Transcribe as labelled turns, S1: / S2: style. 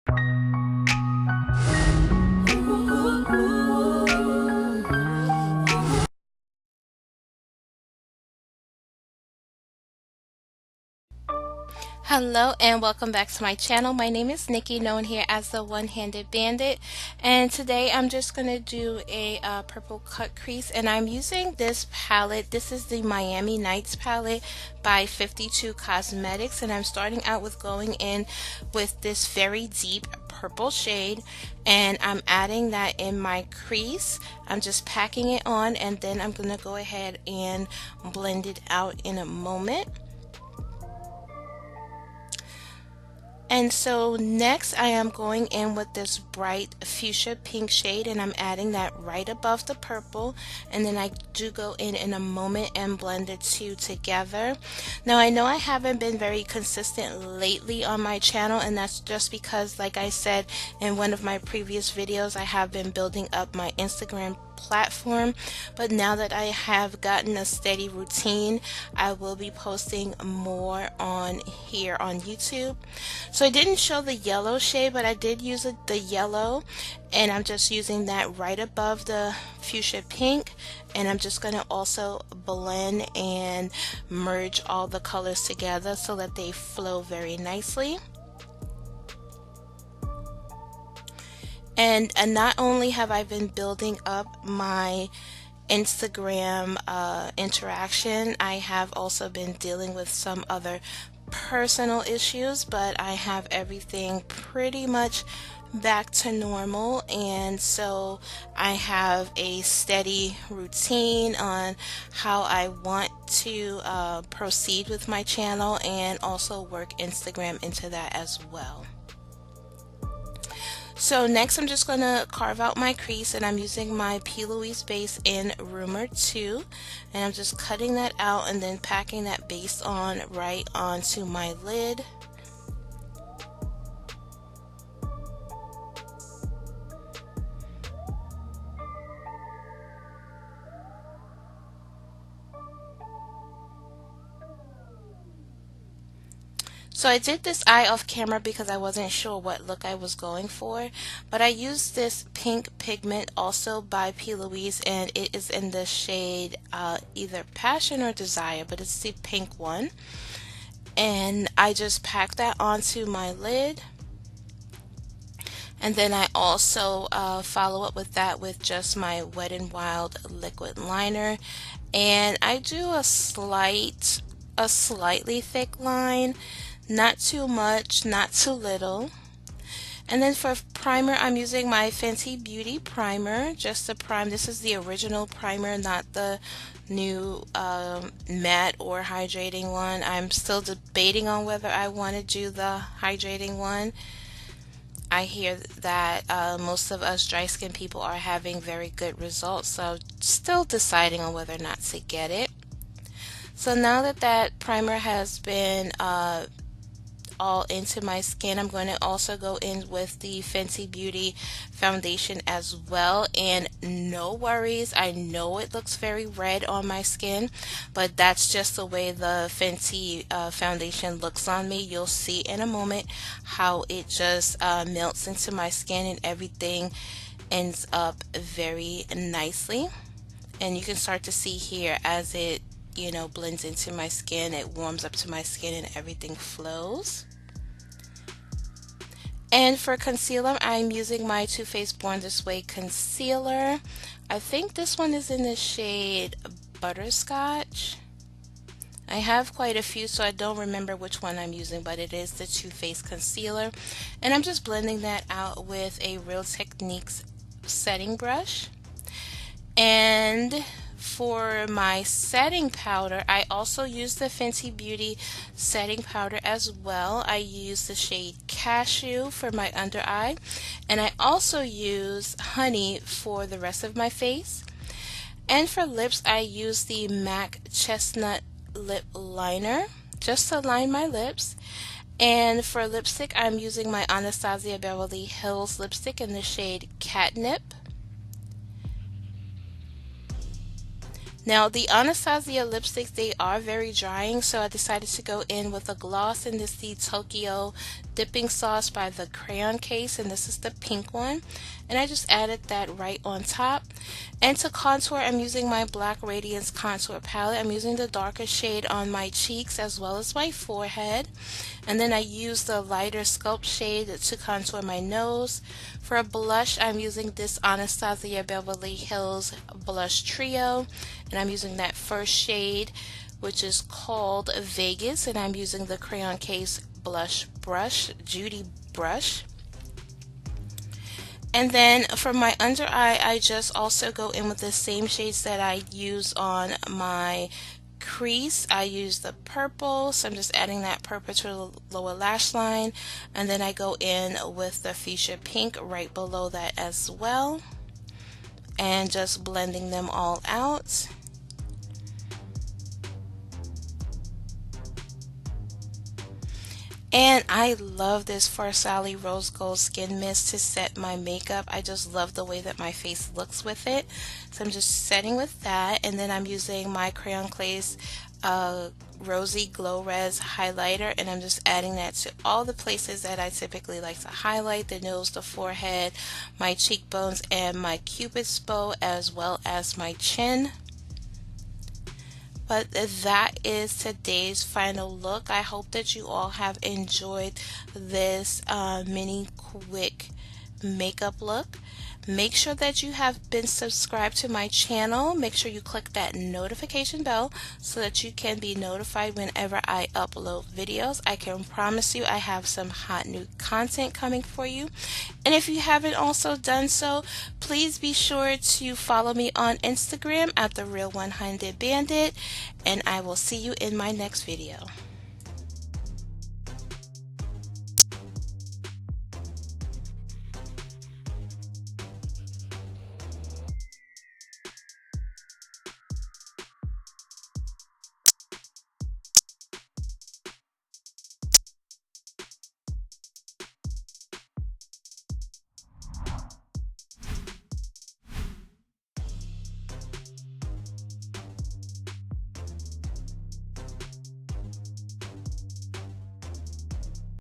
S1: Hello and welcome back to my channel. My name is Nikki, known here as the One-Handed Bandit, and today I'm just going to do a purple cut crease, and I'm using this palette. This is the Miami Nights palette by 52 Cosmetics, and I'm starting out with going in with this very deep purple shade, and I'm adding that in my crease. I'm just packing it on, and then I'm going to go ahead and blend it out in a moment. And so next I am going in with this bright fuchsia pink shade, and I'm adding that right above the purple, and then I do go in a moment and blend the two together. Now I know I haven't been very consistent lately on my channel, and that's just because, like I said in one of my previous videos, I have been building up my Instagram platform, but now that I have gotten a steady routine, I will be posting more on here on YouTube. So I didn't show the yellow shade, but I did use the yellow, and I'm just using that right above the fuchsia pink, and I'm just going to also blend and merge all the colors together so that they flow very nicely. And not only have I been building up my Instagram interaction, I have also been dealing with some other personal issues, but I have everything pretty much back to normal, and so I have a steady routine on how I want to proceed with my channel, and also work Instagram into that as well. So next I'm just going to carve out my crease, and I'm using my P. Louise base in Rumor 2, and I'm just cutting that out and then packing that base on right onto my lid. So I did this eye off camera because I wasn't sure what look I was going for, but I used this pink pigment also by P. Louise, and it is in the shade either Passion or Desire, but it's the pink one. And I just packed that onto my lid, and then I also follow up with that with just my Wet n Wild liquid liner, and I do a slightly thick line. Not too much, not too little. And then for primer, I'm using my Fenty Beauty primer, just to prime. This is the original primer, not the new matte or hydrating one. I'm still debating on whether I want to do the hydrating one. I hear that most of us dry skin people are having very good results, so still deciding on whether or not to get it. So now that that primer has been all into my skin, I'm going to also go in with the Fenty Beauty foundation as well. And no worries, I know it looks very red on my skin, but that's just the way the Fenty foundation looks on me. You'll see in a moment how it just melts into my skin, and everything ends up very nicely. And you can start to see here as it blends into my skin, it warms up to my skin, and everything flows. And for concealer, I'm using my Too Faced Born This Way concealer. I think this one is in the shade Butterscotch. I have quite a few, so I don't remember which one I'm using, but it is the Too Faced concealer. And I'm just blending that out with a Real Techniques setting brush. And for my setting powder, I also use the Fenty Beauty setting powder as well. I use the shade Cashew for my under eye, and I also use Honey for the rest of my face. And for lips, I use the MAC Chestnut Lip Liner just to line my lips. And for lipstick, I'm using my Anastasia Beverly Hills lipstick in the shade Catnip. Now the Anastasia lipsticks, they are very drying, so I decided to go in with a gloss, and this is the Tokyo dipping sauce by the crayon case, and this is the pink one, and I just added that right on top. And to contour, I'm using my Black Radiance contour palette. I'm using the darker shade on my cheeks as well as my forehead, and then I use the lighter sculpt shade to contour my nose. For a blush, I'm using this Anastasia Beverly Hills blush trio, and I'm using that first shade, which is called Vegas, and I'm using the crayon case blush brush, Judy brush. And then for my under eye, I just also go in with the same shades that I use on my crease. I use the purple, so I'm just adding that purple to the lower lash line, and then I go in with the fuchsia pink right below that as well, and just blending them all out. And I love this For Sally Rose Gold Skin Mist to set my makeup. I just love the way that my face looks with it. So I'm just setting with that, and then I'm using my Crayon Clays Rosy Glow Res highlighter, and I'm just adding that to all the places that I typically like to highlight: the nose, the forehead, my cheekbones, and my cupid's bow, as well as my chin. But that is today's final look. I hope that you all have enjoyed this mini quick makeup look. Make sure that you have been subscribed to my channel. Make sure you click that notification bell so that you can be notified whenever I upload videos. I can promise you I have some hot new content coming for you. And if you haven't also done so, please be sure to follow me on Instagram at The Real 100 Bandit, and I will see you in my next video.